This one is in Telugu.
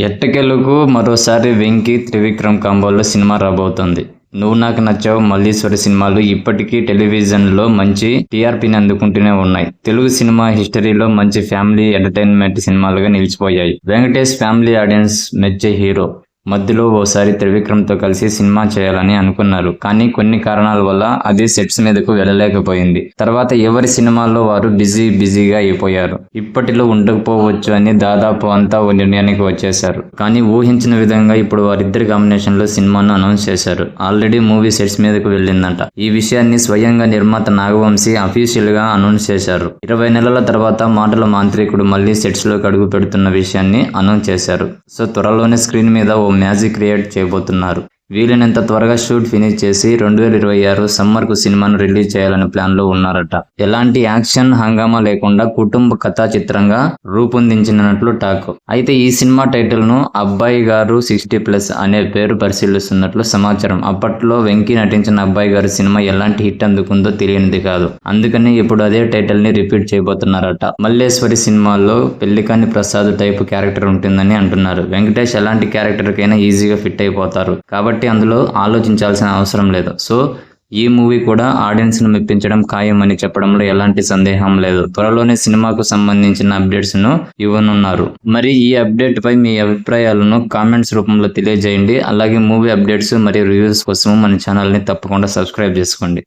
ఎట్టకేలకు మరోసారి వెంకీ, త్రివిక్రమ్ కాంబోలో సినిమా రాబోతోంది. 'నువ్వు నాకు నచ్చావు', 'మల్లీశ్వరి' సినిమాలు ఇప్పటికీ టెలివిజన్లో మంచి టీఆర్పీని అందుకుంటూనే ఉన్నాయి. తెలుగు సినిమా హిస్టరీలో మంచి ఫ్యామిలీ ఎంటర్టైన్మెంట్ సినిమాలుగా నిలిచిపోయాయి. వెంకటేష్ ఫ్యామిలీ ఆడియన్స్ మెచ్చే హీరో. మధ్యలో ఓసారి త్రివిక్రమ్తో కలిసి సినిమా చేయాలని అనుకున్నారు. కానీ కారణాల వల్ల అది సెట్స్ మీదకు వెళ్ళలేకపోయింది. తర్వాత ఎవరి సినిమాల్లో వారు బిజీగా అయిపోయారు. ఇప్పటిలో ఉండకపోవచ్చు అని దాదాపు అంతా ఓ నిర్ణయానికి వచ్చేశారు. కానీ ఊహించిన విధంగా ఇప్పుడు వారిద్దరి కాంబినేషన్ లో సినిమాను అనౌన్స్ చేశారు. ఆల్రెడీ మూవీ సెట్స్ మీదకు వెళ్ళిందంట. ఈ విషయాన్ని స్వయంగా నిర్మాత నాగవంశీ అఫీషియల్ గా అనౌన్స్ చేశారు. 20 నెలల తర్వాత మాటల మాంత్రికుడు మళ్లీ సెట్స్ లోకి అడుగు పెడుతున్న విషయాన్ని అనౌన్స్ చేశారు. సో త్వరలోనే స్క్రీన్ మీద ఓ మ్యాజిక్ క్రియేట్ చేయబోతున్నారు. వీలైనంత త్వరగా షూట్ ఫినిష్ చేసి 2026 సమ్మర్ కు సినిమాను రిలీజ్ చేయాలని ప్లాన్ లో ఉన్నారట. ఎలాంటి యాక్షన్ హంగామా లేకుండా కుటుంబ కథా చిత్రంగా రూపొందించినట్లు టాక్. అయితే ఈ సినిమా టైటిల్ ను అబ్బాయి గారు 60+ అనే పేరు పరిశీలిస్తున్నట్లు సమాచారం. అప్పట్లో వెంకీ నటించిన అబ్బాయి గారు సినిమా ఎలాంటి హిట్ అందుకుందో తెలియనిది కాదు. అందుకని ఇప్పుడు అదే టైటిల్ ని రిపీట్ చేయబోతున్నారట. మల్లేశ్వరి సినిమాల్లో పెళ్లికాని ప్రసాద్ టైప్ క్యారెక్టర్ ఉంటుందని అంటున్నారు. వెంకటేష్ ఎలాంటి క్యారెక్టర్ కైనా ఈజీగా ఫిట్ అయిపోతారు కాబట్టి అందులో ఆలోచించాల్సిన అవసరం లేదు. సో ఈ మూవీ కూడా ఆడియన్స్ ను మెప్పించడం ఖాయం అని చెప్పడంలో ఎలాంటి సందేహం లేదు. త్వరలోనే సినిమాకు సంబంధించిన అప్డేట్స్ ను ఇవ్వనున్నారు. మరి ఈ అప్డేట్ పై మీ అభిప్రాయాలను కామెంట్స్ రూపంలో తెలియజేయండి. అలాగే మూవీ అప్డేట్స్ మరియు రివ్యూస్ కోసం మన ఛానల్ ని తప్పకుండా సబ్స్క్రైబ్ చేసుకోండి.